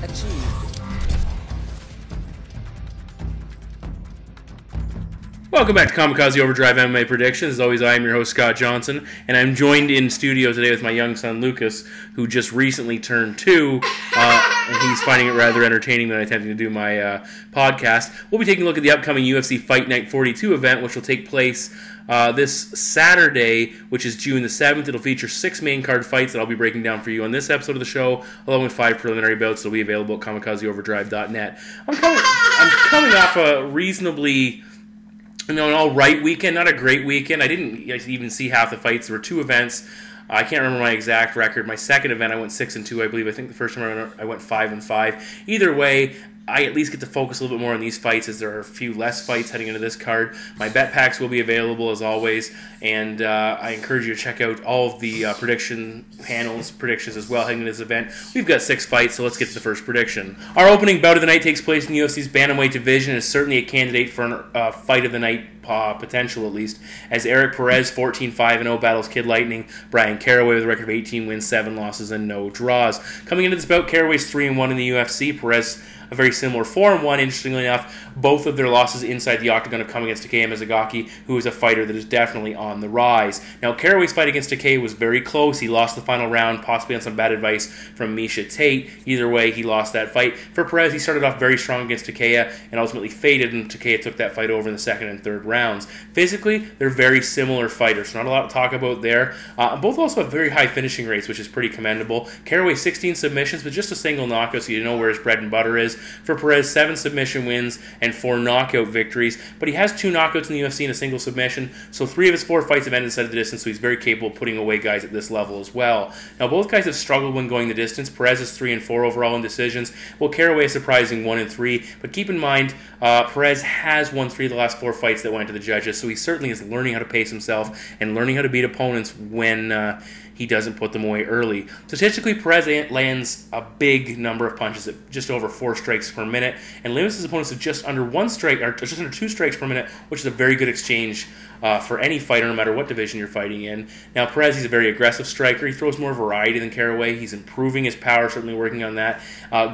achieved. Welcome back to Kamikaze Overdrive MMA Predictions. As always, I am your host, Scott Johnson, and I'm joined in studio today with my young son, Lucas, who just recently turned 2, and he's finding it rather entertaining than attempting to do my podcast. We'll be taking a look at the upcoming UFC Fight Night 42 event, which will take place this Saturday, which is June the 7th. It'll feature 6 main card fights that I'll be breaking down for you on this episode of the show, along with 5 preliminary bouts that will be available at kamikazeoverdrive.net. I'm coming off a reasonably... an all-right weekend, not a great weekend. I didn't even see half the fights. There were 2 events. I can't remember my exact record. My second event, I went 6-2, I believe. I think the first time I went 5-5. Either way, I at least get to focus a little bit more on these fights, as there are a few less fights heading into this card. My bet packs will be available as always, and I encourage you to check out all of the prediction panels, predictions as well heading into this event. We've got 6 fights, so let's get to the first prediction. Our opening bout of the night takes place in the UFC's Bantamweight division, and is certainly a candidate for a fight of the night potential, at least, as Erik Perez, 14-5-0, battles Kid Lightning Bryan Caraway with a record of 18 wins, 7 losses, and no draws. Coming into this bout, Caraway's 3-1 in the UFC. Perez, a very similar 4-1, interestingly enough. Both of their losses inside the octagon have come against Takei Mizugaki, who is a fighter that is definitely on the rise. Now, Caraway's fight against Takei was very close. He lost the final round, possibly on some bad advice from Miesha Tate. Either way, he lost that fight. For Perez, he started off very strong against Takei and ultimately faded, and Takei took that fight over in the second and third rounds. Physically, they're very similar fighters, so not a lot to talk about there. Both also have very high finishing rates, which is pretty commendable. Caraway, 16 submissions, but just a single knockout, so you know where his bread and butter is. For Perez, 7 submission wins and 4 knockout victories, but he has 2 knockouts in the UFC and a single submission, so 3 of his 4 fights have ended inside the distance, so he's very capable of putting away guys at this level as well. Now, both guys have struggled when going the distance. Perez is 3-4 overall in decisions, while Caraway is surprising 1-3, but keep in mind, Perez has won 3 of the last 4 fights that went to the judges, so he certainly is learning how to pace himself and learning how to beat opponents when he doesn't put them away early. Statistically, Perez lands a big number of punches at just over 4 strikes per minute and limits his opponents to just under 1 strike, or just under 2 strikes per minute, which is a very good exchange for any fighter, no matter what division you're fighting in. Now, Perez, he's a very aggressive striker. He throws more variety than Caraway. He's improving his power, certainly working on that.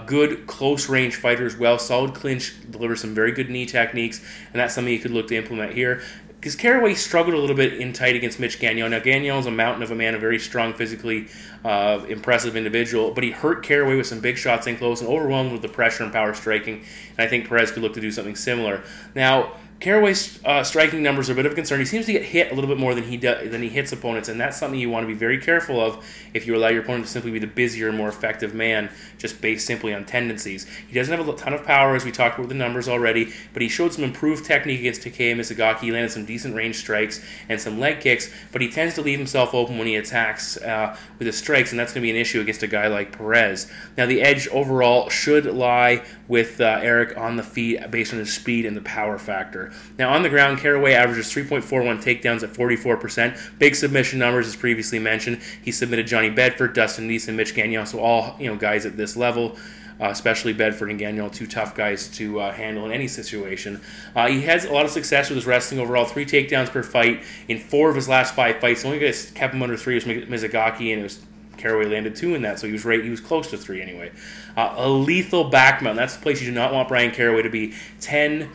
Good close-range fighter as well. Solid clinch, delivers some very good knee techniques, and that's something you could look to implement here. Because Caraway struggled a little bit in tight against Mitch Gagnon. Now, Gagnon is a mountain of a man, a very strong, physically impressive individual, but he hurt Caraway with some big shots in close and overwhelmed with the pressure and power striking, and I think Perez could look to do something similar. Now, Caraway's striking numbers are a bit of a concern. He seems to get hit a little bit more than he hits opponents, and that's something you want to be very careful of if you allow your opponent to simply be the busier, more effective man, just based simply on tendencies. He doesn't have a ton of power, as we talked about the numbers already, but he showed some improved technique against Takei Mizugaki. He landed some decent range strikes and some leg kicks, but he tends to leave himself open when he attacks with his strikes, and that's going to be an issue against a guy like Perez. Now, the edge overall should lie with Erik on the feet based on his speed and the power factor. Now, on the ground, Caraway averages 3.41 takedowns at 44%. Big submission numbers, as previously mentioned. He submitted Johnny Bedford, Dustin Neese, and Mitch Gagnon, so all guys at this level. Especially Bedford and Gagnon, 2 tough guys to handle in any situation. He has a lot of success with his wrestling overall, 3 takedowns per fight in 4 of his last 5 fights. The only guy that kept him under 3 was Mizugaki, and it was Caraway landed 2 in that, so he was close to 3 anyway. A lethal back mount. That's the place you do not want Bryan Caraway to be. 10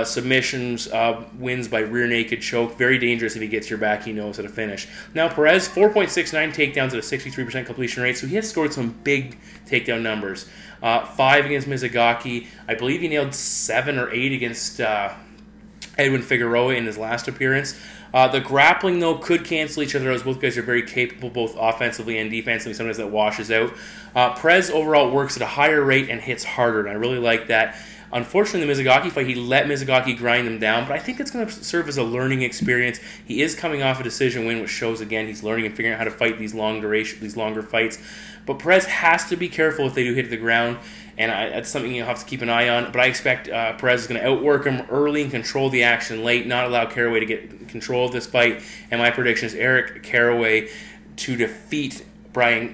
submissions, wins by rear naked choke. Very dangerous if he gets your back. He knows how to finish. Now, Perez, 4.69 takedowns at a 63% completion rate, so he has scored some big takedown numbers. 5 against Mizugaki. I believe he nailed 7 or 8 against Edwin Figueroa in his last appearance. The grappling, though, could cancel each other out, as both guys are very capable, both offensively and defensively. Sometimes that washes out. Perez overall works at a higher rate and hits harder, and I really like that. Unfortunately, in the Mizugaki fight, he let Mizugaki grind him down, but I think it's going to serve as a learning experience. He is coming off a decision win, which shows, again, he's learning and figuring out how to fight these longer fights. But Perez has to be careful if they do hit the ground, and that's something you'll have to keep an eye on. But I expect Perez is going to outwork him early and control the action late, not allow Caraway to get control of this fight. And my prediction is Erik Perez to defeat Bryan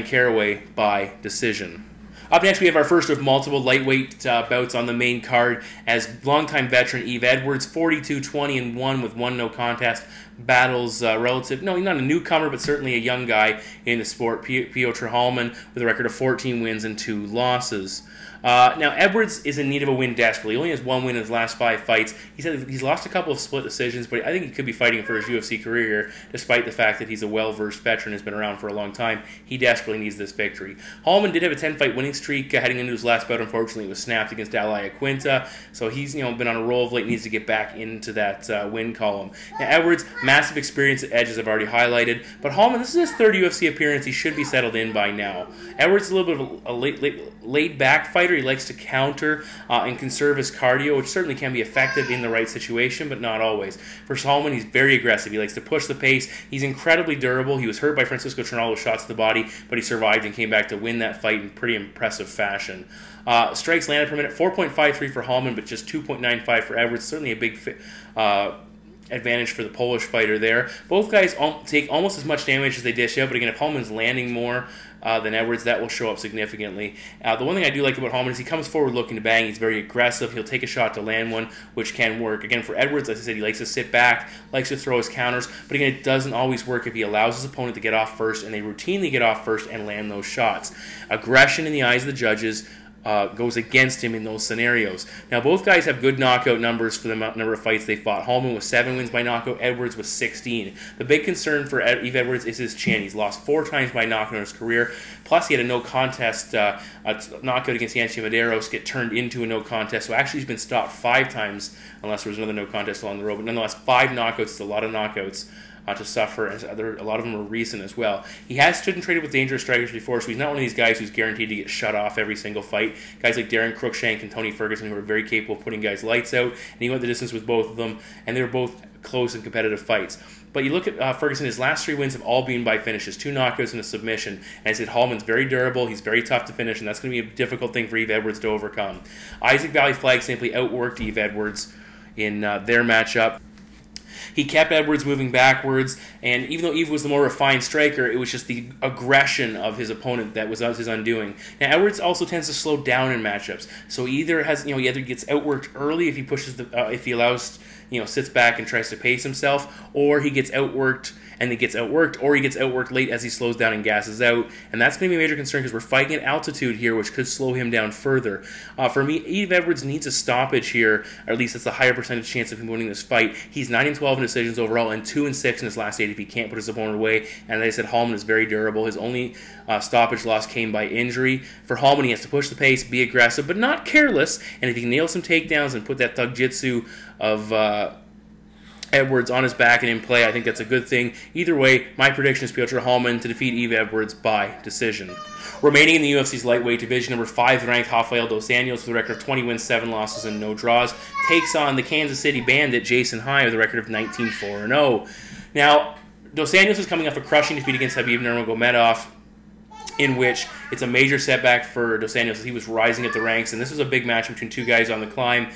Caraway by decision. Up next, we have our first of multiple lightweight bouts on the main card, as longtime veteran Yves Edwards, 42-20-1 with 1 no contest, battles no, not a newcomer, but certainly a young guy in the sport, Piotr Hallmann, with a record of 14 wins and 2 losses. Now, Edwards is in need of a win desperately. He only has 1 win in his last 5 fights. He said he's lost a couple of split decisions, but I think he could be fighting for his UFC career here, despite the fact that he's a well-versed veteran, has been around for a long time. He desperately needs this victory. Hallmann did have a 10-fight winning streak heading into his last bout. Unfortunately, it was snapped against Ally Quinta, so he's been on a roll of late, needs to get back into that win column. Now, Edwards, massive experience at edges I've already highlighted, but Hallmann, this is his 3rd UFC appearance. He should be settled in by now. Edwards is a little bit of a laid-back fighter. He likes to counter and conserve his cardio, which certainly can be effective in the right situation, but not always. For Hallmann, he's very aggressive. He likes to push the pace. He's incredibly durable. He was hurt by Francisco Trinaldo with shots to the body, but he survived and came back to win that fight in pretty impressive fashion. Strikes landed per minute, 4.53 for Hallmann, but just 2.95 for Edwards. Certainly a big advantage for the Polish fighter there. Both guys take almost as much damage as they dish out, but again, if Hallmann's landing more than Edwards, that will show up significantly. The one thing I do like about Hallmann is he comes forward looking to bang. He's very aggressive. He'll take a shot to land one, which can work. Again, for Edwards, as I said, he likes to sit back, likes to throw his counters, but again, it doesn't always work if he allows his opponent to get off first, and they routinely get off first and land those shots. Aggression in the eyes of the judges goes against him in those scenarios. Now, both guys have good knockout numbers for the number of fights they fought. Hallmann with 7 wins by knockout, Edwards with 16. The big concern for Yves Edwards is his chin. He's lost 4 times by knockout in his career. Plus, he had a no contest knockout against Yancy Medeiros get turned into a no contest. So actually, he's been stopped 5 times, unless there was another no contest along the road. But nonetheless, 5 knockouts is a lot of knockouts to suffer, and a lot of them are recent as well. He has stood and traded with dangerous strikers before, so he's not one of these guys who's guaranteed to get shut off every single fight. Guys like Darren Cruikshank and Tony Ferguson, who are very capable of putting guys' lights out, and he went the distance with both of them, and they were both close and competitive fights. But you look at Ferguson, his last 3 wins have all been by finishes, 2 knockouts and a submission. And I said Hallmann's very durable, he's very tough to finish, and that's going to be a difficult thing for Yves Edwards to overcome. Isaac Valley Flag simply outworked Yves Edwards in their matchup. He kept Edwards moving backwards, and even though Yves was the more refined striker, it was just the aggression of his opponent that was his undoing. Now, Edwards also tends to slow down in matchups, so he either gets outworked early if he pushes if he allows, sits back and tries to pace himself, or he gets outworked and he gets outworked, or he gets outworked late as he slows down and gasses out. And that's going to be a major concern because we're fighting at altitude here, which could slow him down further. For me, Yves Edwards needs a stoppage here, or at least it's a higher percentage chance of him winning this fight. He's 9-12 in decisions overall and 2-6 in his last 8 if he can't put his opponent away. And as I said, Hallmann is very durable. His only stoppage loss came by injury. For Hallmann, he has to push the pace, be aggressive, but not careless. And if he can nail some takedowns and put that thug jitsu of Edwards on his back and in play, I think that's a good thing. Either way, my prediction is Piotr Hallmann to defeat Yves Edwards by decision. Remaining in the UFC's lightweight division, number 5 ranked Rafael Dos Anjos with a record of 20 wins, 7 losses, and no draws, takes on the Kansas City Bandit Jason High with a record of 19-4-0. Now, Dos Anjos is coming off a crushing defeat against Khabib Nurmagomedov, in which it's a major setback for Dos Anjos as he was rising at the ranks, and this was a big match between 2 guys on the climb.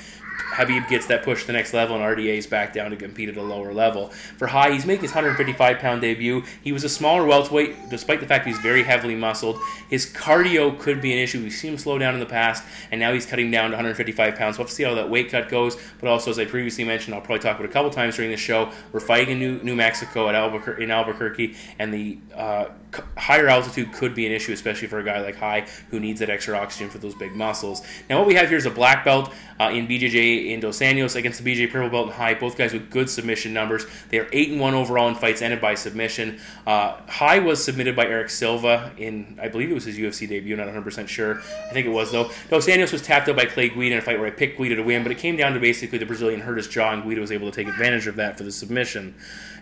Khabib gets that push to the next level, and RDA's back down to compete at a lower level. For High, he's making his 155-pound debut. He was a smaller welterweight, despite the fact he's very heavily muscled. His cardio could be an issue. We've seen him slow down in the past, and now he's cutting down to 155 pounds. We'll have to see how that weight cut goes, but also, as I previously mentioned, I'll probably talk about it a couple times during this show, we're fighting in New Mexico in Albuquerque, and the higher altitude could be an issue, especially for a guy like High who needs that extra oxygen for those big muscles. Now, what we have here is a black belt in BJJ in Dos Anjos against the BJ purple belt and High, both guys with good submission numbers. They are 8-1 overall in fights ended by submission. High was submitted by Eric Silva in, I believe it was his UFC debut, not 100% sure. I think it was, though. Dos Anjos was tapped out by Clay Guida in a fight where I picked Guida to win, but it came down to basically the Brazilian hurt his jaw, and Guida was able to take advantage of that for the submission.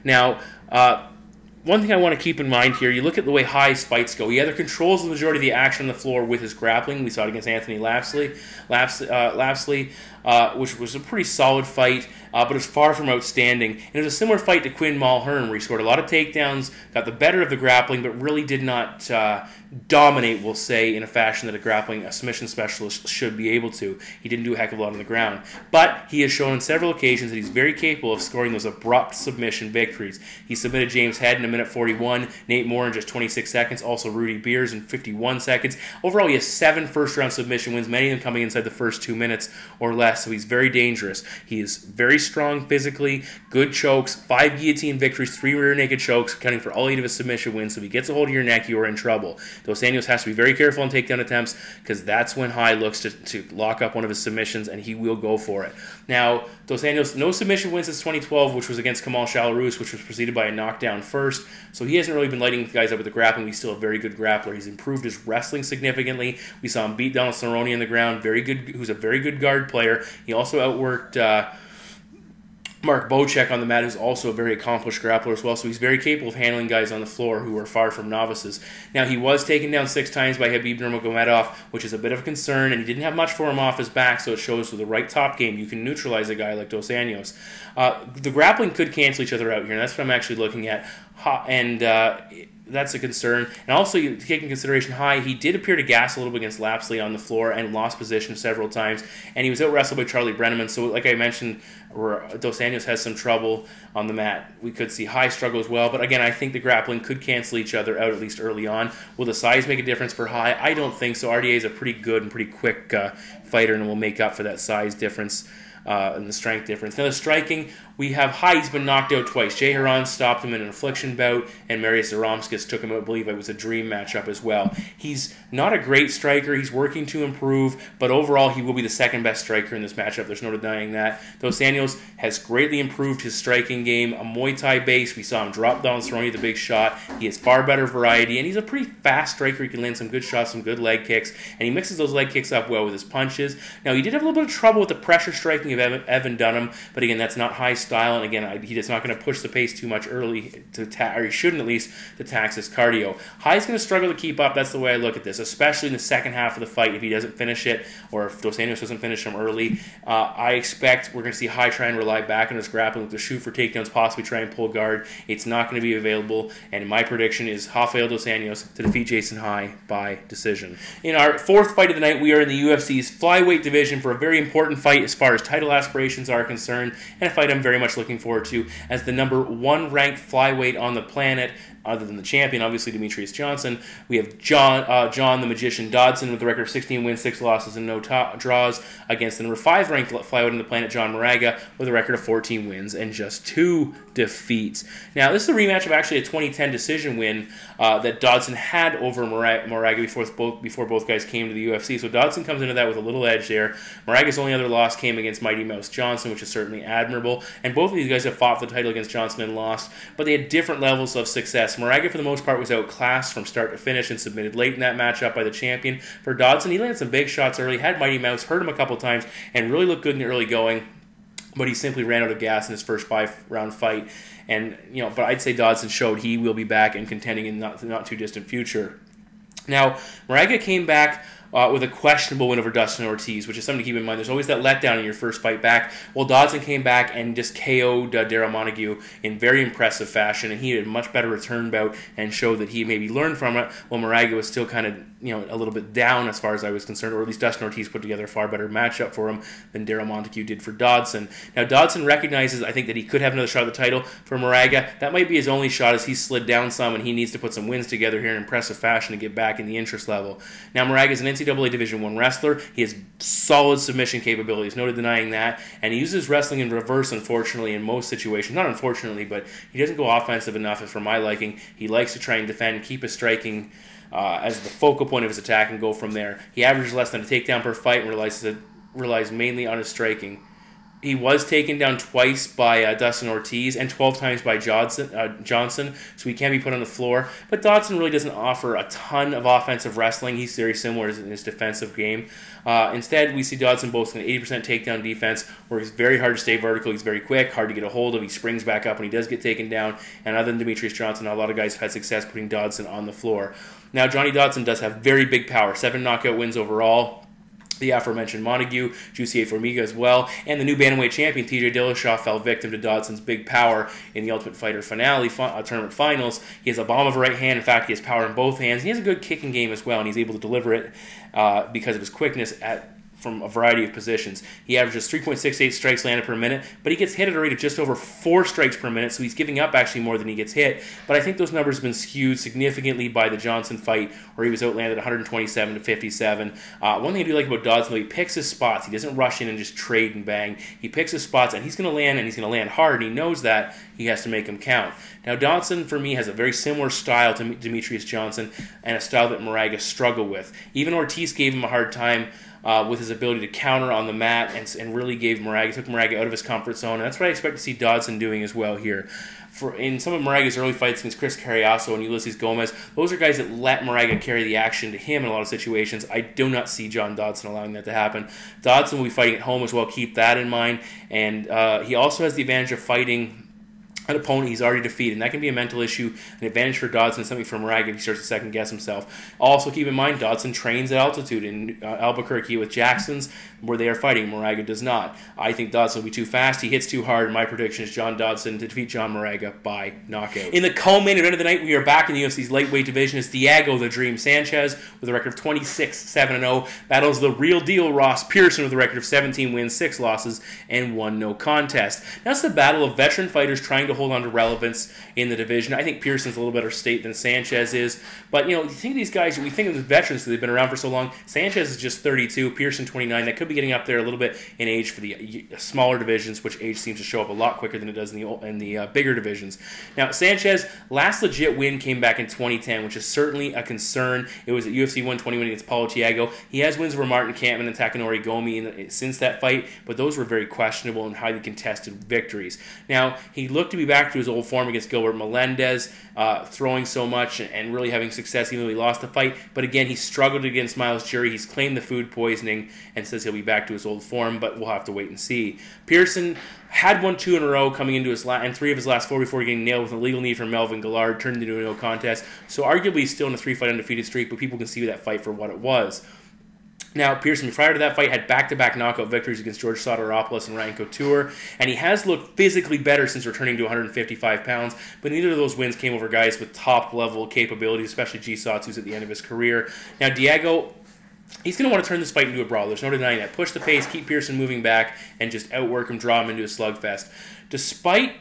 Now, one thing I want to keep in mind here, you look at the way High's fights go. He either controls the majority of the action on the floor with his grappling. We saw it against Anthony Lapsley, which was a pretty solid fight, but it was far from outstanding. And it was a similar fight to Quinn Mulhern, where he scored a lot of takedowns, got the better of the grappling, but really did not dominate, we'll say, in a fashion that a submission specialist should be able to. He didn't do a heck of a lot on the ground. But he has shown on several occasions that he's very capable of scoring those abrupt submission victories. He submitted James Head in 1:41, Nate Moore in just 26 seconds, also Rudy Beers in 51 seconds. Overall, he has 7 first-round submission wins, many of them coming inside the first 2 minutes or less. less, so he's very dangerous. He is very strong physically, good chokes, 5 guillotine victories, 3 rear naked chokes, accounting for all 8 of his submission wins. So if he gets a hold of your neck, you are in trouble. Dos Anjos has to be very careful on takedown attempts, because that's when High looks to lock up one of his submissions, and he will go for it. Now, Dos Anjos, no submission wins since 2012, which was against Kamal Shalarus, which was preceded by a knockdown first. So he hasn't really been lighting guys up with the grappling. He's still a very good grappler. He's improved his wrestling significantly. We saw him beat Donald Cerrone on the ground, very good, who's a very good guard player. He also outworked Mark Bocek on the mat, who's also a very accomplished grappler as well, so he's very capable of handling guys on the floor who are far from novices. Now, he was taken down 6 times by Khabib Nurmagomedov, which is a bit of a concern, and he didn't have much for him off his back, so it shows with the right top game you can neutralize a guy like Dos Anjos. The grappling could cancel each other out here, and that's what I'm actually looking at, and that's a concern. And also, you take into consideration High, he did appear to gas a little bit against Lapsley on the floor and lost position several times, and he was out-wrestled by Charlie Brenneman, so like I mentioned, where Dos Anjos has some trouble on the mat. We could see High struggle as well, but again, I think the grappling could cancel each other out, at least early on. Will the size make a difference for High? I don't think so. RDA is a pretty good and pretty quick fighter, and will make up for that size difference and the strength difference. Now, the striking, we have High, he's been knocked out twice. Jay Haran stopped him in an affliction bout, and Marius Zaromskis took him out. I believe it was a dream matchup as well. He's not a great striker. He's working to improve, but overall, he will be the second best striker in this matchup. There's no denying that. Dos Anjos has greatly improved his striking game. A Muay Thai base, we saw him drop down Cerrone with a big shot. He has far better variety, and he's a pretty fast striker. He can land some good shots, some good leg kicks, and he mixes those leg kicks up well with his punches. Now, he did have a little bit of trouble with the pressure striking of Evan Dunham, but again, that's not High style, and again, he's not going to push the pace too much early, or he shouldn't at least, to tax his cardio. High's going to struggle to keep up. That's the way I look at this, especially in the second half of the fight. If he doesn't finish it, or if Dos Anjos doesn't finish him early, I expect we're going to see High try and rely back on his grappling to shoot for takedowns, possibly try and pull guard. It's not going to be available, and my prediction is Rafael Dos Anjos to defeat Jason High by decision. In our fourth fight of the night, we are in the UFC's flyweight division for a very important fight as far as title aspirations are concerned, and a fight I'm very much looking forward to as the number 1 ranked flyweight on the planet, other than the champion, obviously Demetrius Johnson. We have John the Magician Dodson with a record of 16 wins, 6 losses, and no draws against the number 5 ranked flyweight on the planet, John Moraga, with a record of 14 wins and just 2 defeats. Now, this is a rematch of actually a 2010 decision win that Dodson had over Moraga before both guys came to the UFC. So Dodson comes into that with a little edge there. Moraga's only other loss came against Mighty Mouse Johnson, which is certainly admirable. And both of these guys have fought for the title against Johnson and lost, but they had different levels of success. Moraga, for the most part, was outclassed from start to finish and submitted late in that matchup by the champion. For Dodson, he landed some big shots early, had Mighty Mouse, hurt him a couple times, and really looked good in the early going, but he simply ran out of gas in his first 5-round fight. And, but I'd say Dodson showed he will be back and contending in the not too distant future. Now, Moraga came back with a questionable win over Dustin Ortiz, which is something to keep in mind. There's always that letdown in your first fight back. Well, Dodson came back and just KO'd Daryl Montague in very impressive fashion, and he had a much better return bout and showed that he maybe learned from it, while Moraga was still kind of, a little bit down as far as I was concerned, or at least Dustin Ortiz put together a far better matchup for him than Daryl Montague did for Dodson. Now, Dodson recognizes, I think, that he could have another shot at the title. For Moraga, that might be his only shot, as he's slid down some, and he needs to put some wins together here in impressive fashion to get back in the interest level. Now, Moraga is an NCAA Division I wrestler. He has solid submission capabilities, no denying that, and he uses wrestling in reverse, unfortunately, in most situations. Not unfortunately, but he doesn't go offensive enough for my liking. He likes to try and defend and keep his striking as the focal point of his attack and go from there. He averages less than a takedown per fight and relies mainly on his striking. He was taken down twice by Dustin Ortiz and 12 times by Johnson, so he can be put on the floor. But Dodson really doesn't offer a ton of offensive wrestling. He's very similar in his defensive game. Instead, we see Dodson boasting an 80% takedown defense, where he's very hard to stay vertical. He's very quick, hard to get a hold of. He springs back up when he does get taken down. And other than Demetrius Johnson, a lot of guys have had success putting Dodson on the floor. Now, Johnny Dodson does have very big power, 7 knockout wins overall. The aforementioned Montague, Jussier Formiga as well, and the new bantamweight champion TJ Dillashaw fell victim to Dodson's big power in the Ultimate Fighter finale tournament finals. He has a bomb of a right hand. In fact, he has power in both hands. He has a good kicking game as well, and he's able to deliver it because of his quickness from a variety of positions. He averages 3.68 strikes landed per minute, but he gets hit at a rate of just over 4 strikes per minute, so he's giving up actually more than he gets hit. But I think those numbers have been skewed significantly by the Johnson fight, where he was outlanded 127 to 57. One thing I do like about Dodson, though, he picks his spots. He doesn't rush in and just trade and bang. He picks his spots, and he's going to land, and he's going to land hard, and he knows that. He has to make them count. Now, Dodson, for me, has a very similar style to Demetrius Johnson, and a style that Moraga struggled with. Even Ortiz gave him a hard time with his ability to counter on the mat, and really took Moraga out of his comfort zone. And that's what I expect to see Dodson doing as well here. In some of Moraga's early fights against Chris Carriazo and Ulysses Gomez, those are guys that let Moraga carry the action to him in a lot of situations. I do not see John Dodson allowing that to happen. Dodson will be fighting at home as well. Keep that in mind. And he also has the advantage of fighting an opponent he's already defeated, and that can be a mental issue, an advantage for Dodson, something for Moraga if he starts to second-guess himself. Also, keep in mind, Dodson trains at altitude in Albuquerque with Jacksons, where they are fighting. Moraga does not. I think Dodson will be too fast. He hits too hard, and my prediction is John Dodson to defeat John Moraga by knockout. In the co-main event of the night, we are back in the UFC's lightweight division. It's Diego the Dream Sanchez with a record of 26-7-0. Battles the real deal Ross Pearson with a record of 17 wins, 6 losses, and 1 no contest. That's the battle of veteran fighters trying to hold on to relevance in the division. I think Pearson's a little better state than Sanchez is. But, you think of these guys, we think of the veterans because they've been around for so long. Sanchez is just 32, Pearson 29. That could be getting up there a little bit in age for the smaller divisions, which age seems to show up a lot quicker than it does in the bigger divisions. Now, Sanchez, last legit win came back in 2010, which is certainly a concern. It was at UFC 121 against Paulo Thiago. He has wins over Martin Kampmann and Takanori Gomi since that fight, but those were very questionable and highly contested victories. Now, he looked to be back to his old form against Gilbert Melendez, throwing so much and really having success even though he lost the fight. But again, he struggled against Miles Jury. He's claimed the food poisoning and says he'll be back to his old form, but we'll have to wait and see. Pearson had won 2 in a row coming into and 3 of his last 4 before getting nailed with a legal knee from Melvin Gillard, turned into a no contest. So arguably still in a 3-fight undefeated streak, but people can see that fight for what it was. Now, Pearson, prior to that fight, had back-to-back knockout victories against George Sotiropoulos and Ryan Couture, and he has looked physically better since returning to 155 pounds, but neither of those wins came over guys with top-level capabilities, especially G-Sots, who's at the end of his career. Now, Diego, he's going to want to turn this fight into a brawl. There's no denying that. Push the pace, keep Pearson moving back, and just outwork him, draw him into a slugfest. Despite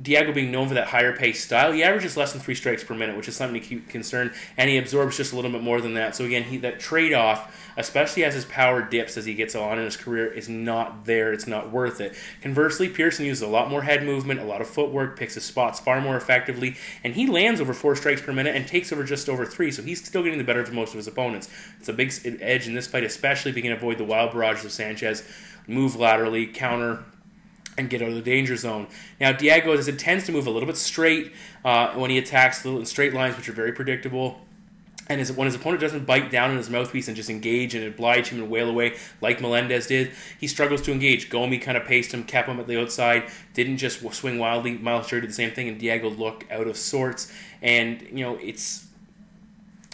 Diego being known for that higher pace style, he averages less than 3 strikes per minute, which is something to keep concerned, and he absorbs just a little bit more than that. So again, that trade-off, especially as his power dips as he gets on in his career, is not there. It's not worth it. Conversely, Pearson uses a lot more head movement, a lot of footwork, picks his spots far more effectively, and he lands over 4 strikes per minute and takes over just over 3, so he's still getting the better of most of his opponents. It's a big edge in this fight, especially if he can avoid the wild barrages of Sanchez, move laterally, counter, and get out of the danger zone. Now, Diego, as it tends to move a little bit straight when he attacks, in straight lines, which are very predictable. And when his opponent doesn't bite down in his mouthpiece and just engage and oblige him and wail away like Melendez did, he struggles to engage. Gomi kind of paced him, kept him at the outside, didn't just swing wildly. Miles Jury did the same thing, and Diego looked out of sorts. And,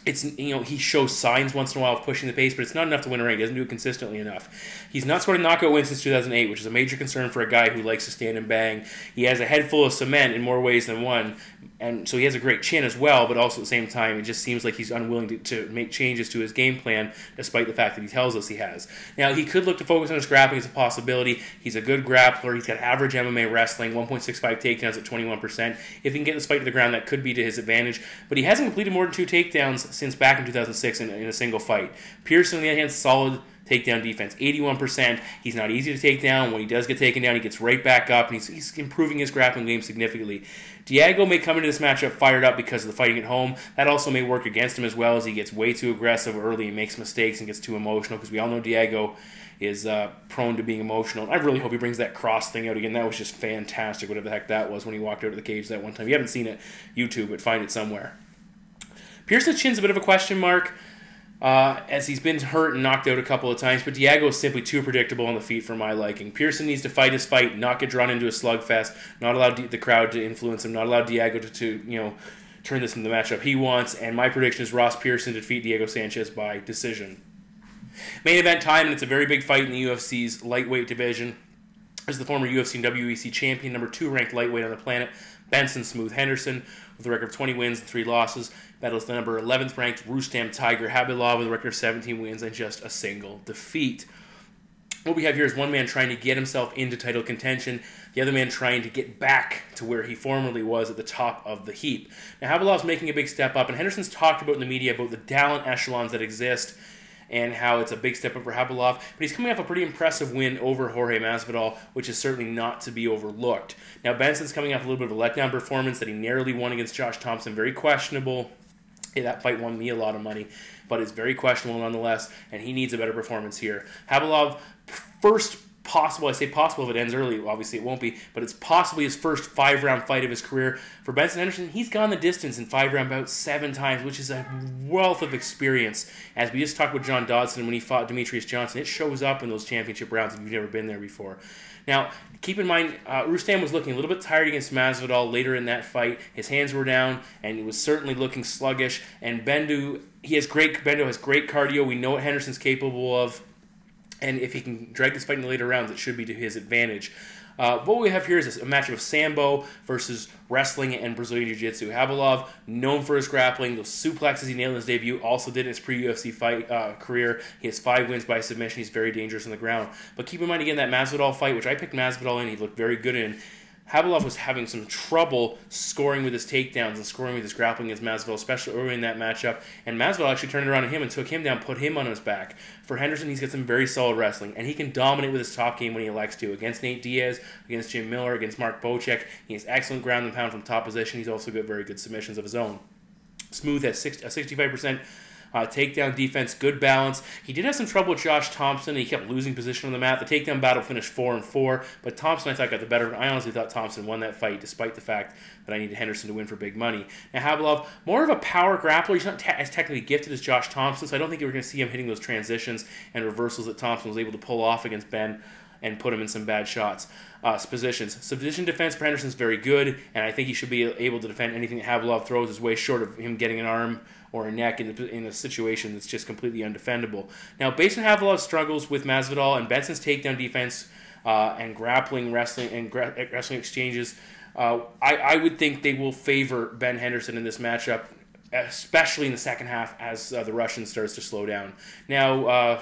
he shows signs once in a while of pushing the pace, but it's not enough to win a ring. He doesn't do it consistently enough. He's not scored a knockout win since 2008, which is a major concern for a guy who likes to stand and bang. He has a head full of cement in more ways than one, and so he has a great chin as well, but also at the same time, it just seems like he's unwilling to make changes to his game plan, despite the fact that he tells us he has. Now, he could look to focus on his grappling as a possibility. He's a good grappler. He's got average MMA wrestling, 1.65 takedowns at 21%. If he can get this fight to the ground, that could be to his advantage, but he hasn't completed more than 2 takedowns since back in 2006 in a single fight. Pearson, on the other hand, solid takedown defense, 81%. He's not easy to take down. When he does get taken down, he gets right back up, and he's improving his grappling game significantly. Diego may come into this matchup fired up because of the fighting at home. That also may work against him as well, as he gets way too aggressive early and makes mistakes and gets too emotional, because we all know Diego is prone to being emotional. I really hope he brings that cross thing out again. That was just fantastic, whatever the heck that was, when he walked out of the cage that one time. If you haven't seen it, YouTube it, find it somewhere. Pearson's chin's a bit of a question mark, as he's been hurt and knocked out a couple of times, but Diego is simply too predictable on the feet for my liking. Pearson needs to fight his fight, not get drawn into a slugfest, not allow the crowd to influence him, not allow Diego to turn this into the matchup he wants, and my prediction is Ross Pearson to defeat Diego Sanchez by decision. Main event time, and it's a very big fight in the UFC's lightweight division. As the former UFC and WEC champion, number 2 ranked lightweight on the planet, Benson Smooth Henderson, with a record of 20 wins and 3 losses, battles the number 11th ranked Rustam Tiger Khabilov with a record of 17 wins and just a single defeat. what we have here is one man trying to get himself into title contention, the other man trying to get back to where he formerly was at the top of the heap. Now, Khabilov's making a big step up, and Henderson's talked about in the media about the talent echelons that exist and how it's a big step up for Khabilov, but he's coming off a pretty impressive win over Jorge Masvidal, which is certainly not to be overlooked. Now, Benson's coming off a little bit of a letdown performance that he narrowly won against Josh Thompson, very questionable. Hey, that fight won me a lot of money, but it's very questionable nonetheless, and he needs a better performance here. Khabilov, first possible, I say possible if it ends early, obviously it won't be, but it's possibly his first 5-round fight of his career. For Benson Henderson, he's gone the distance in 5-round bouts 7 times, which is a wealth of experience. As we just talked with John Dodson when he fought Demetrius Johnson, it shows up in those championship rounds if you've never been there before. Now, keep in mind, Rustam was looking a little bit tired against Masvidal later in that fight. His hands were down, and he was certainly looking sluggish. And Bendo has great cardio. We know what Henderson's capable of. And if he can drag this fight in the later rounds, it should be to his advantage. What we have here is a matchup of Sambo versus wrestling and Brazilian Jiu-Jitsu. Khabilov, known for his grappling, those suplexes he nailed in his debut, also did in his pre-UFC fight career. He has 5 wins by submission. He's very dangerous on the ground. But keep in mind, again, that Masvidal fight, which I picked Masvidal in, he looked very good in. Khabilov was having some trouble scoring with his takedowns and scoring with his grappling against Masvidal, especially early in that matchup. And Masvidal actually turned around on him and took him down, put him on his back. For Henderson, he's got some very solid wrestling, and he can dominate with his top game when he elects to. Against Nate Diaz, against Jim Miller, against Mark Bocek, he has excellent ground and pound from top position. He's also got very good submissions of his own. Smooth has a 65% takedown defense, good balance. He did have some trouble with Josh Thompson. He kept losing position on the mat. The takedown battle finished 4-4, but Thompson, I thought, got the better. I honestly thought Thompson won that fight, despite the fact that I needed Henderson to win for big money. Now, Khabilov, more of a power grappler. He's not as technically gifted as Josh Thompson, so I don't think we're going to see him hitting those transitions and reversals that Thompson was able to pull off against Ben and put him in some bad shots. Positions. Position defense for Henderson is very good, and I think he should be able to defend anything that Khabilov throws his way, short of him getting an arm or a neck in a situation that's just completely undefendable. Now, based on Khabilov's struggles with Masvidal and Benson's takedown defense and grappling, wrestling, and wrestling exchanges, I would think they will favor Ben Henderson in this matchup, especially in the second half as the Russian starts to slow down. Now,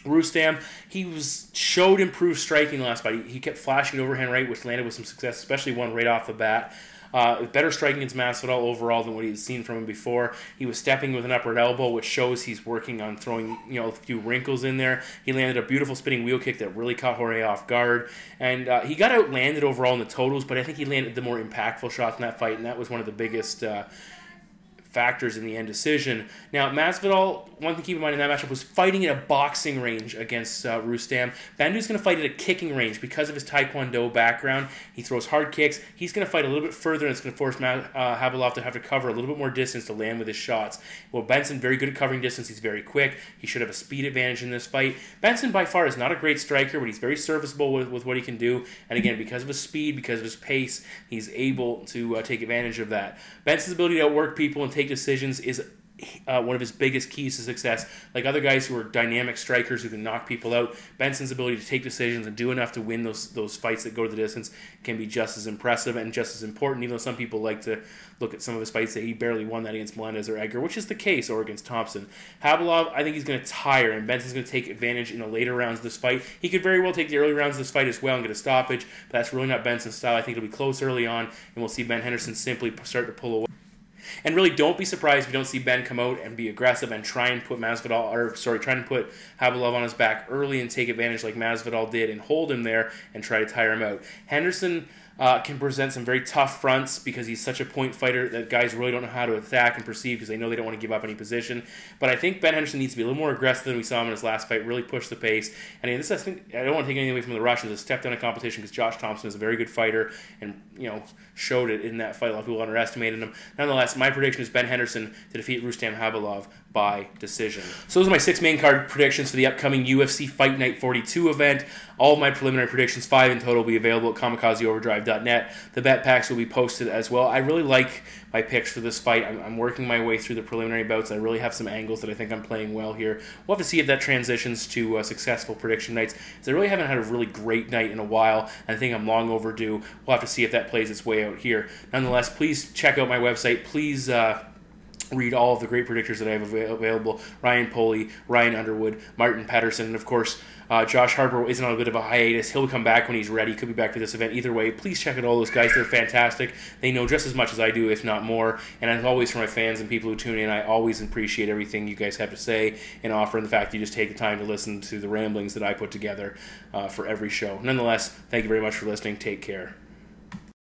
Rustam, he showed improved striking last fight. He kept flashing overhand right, which landed with some success, especially one right off the bat. Better striking against Masvidal overall than what he had seen from him before. He was stepping with an upward elbow, which shows he's working on throwing a few wrinkles in there. He landed a beautiful spinning wheel kick that really caught Jorge off guard. And he got outlanded overall in the totals, but I think he landed the more impactful shots in that fight, and that was one of the biggest factors in the end decision. Now, Masvidal, one thing to keep in mind in that matchup, was fighting at a boxing range against Rustam. Bendu's going to fight at a kicking range because of his Taekwondo background. He throws hard kicks. He's going to fight a little bit further, and it's going to force Khabilov to have to cover a little bit more distance to land with his shots. Well, Benson, very good at covering distance. He's very quick. He should have a speed advantage in this fight. Benson, by far, is not a great striker, but he's very serviceable with what he can do. And again, because of his speed, because of his pace, he's able to take advantage of that. Benson's ability to outwork people and take decisions is one of his biggest keys to success. Like other guys who are dynamic strikers who can knock people out, Benson's ability to take decisions and do enough to win those fights that go to the distance can be just as impressive and just as important, even though some people like to look at some of his fights that he barely won that against Melendez or Edgar, which is the case, or against Thompson. Khabilov, I think he's going to tire, and Benson's going to take advantage in the later rounds of this fight. He could very well take the early rounds of this fight as well and get a stoppage, but that's really not Benson's style. I think it'll be close early on, and we'll see Ben Henderson simply start to pull away. And really, don't be surprised if you don't see Ben come out and be aggressive and try and put Khabilov on his back early and take advantage like Masvidal did and hold him there and try to tire him out. Henderson can present some very tough fronts because he's such a point fighter that guys really don't know how to attack and perceive because they know they don't want to give up any position. But I think Ben Henderson needs to be a little more aggressive than we saw him in his last fight, really push the pace. And I don't want to take anything away from the Russians. It's a step down in competition because Josh Thompson is a very good fighter and showed it in that fight. A lot of people underestimated him. Nonetheless, my prediction is Ben Henderson to defeat Rustam Khabilov by decision. So those are my 6 main card predictions for the upcoming UFC Fight Night 42 event. All of my preliminary predictions, 5 in total, will be available at kamikazeoverdrive.net. The bet packs will be posted as well. I really like my picks for this fight. I'm working my way through the preliminary bouts. I really have some angles that I think I'm playing well here. We'll have to see if that transitions to successful prediction nights, because I really haven't had a really great night in a while, and I think I'm long overdue. We'll have to see if that plays its way out here. Nonetheless, please check out my website. Please read all of the great predictors that I have available. Ryan Poley, Ryan Underwood, Martin Patterson, and of course, Josh Harper isn't on a bit of a hiatus. He'll come back when he's ready. Could be back for this event. Either way, please check out all those guys. They're fantastic. They know just as much as I do, if not more. And as always, for my fans and people who tune in, I always appreciate everything you guys have to say and offer, and the fact that you just take the time to listen to the ramblings that I put together for every show. Nonetheless, thank you very much for listening. Take care.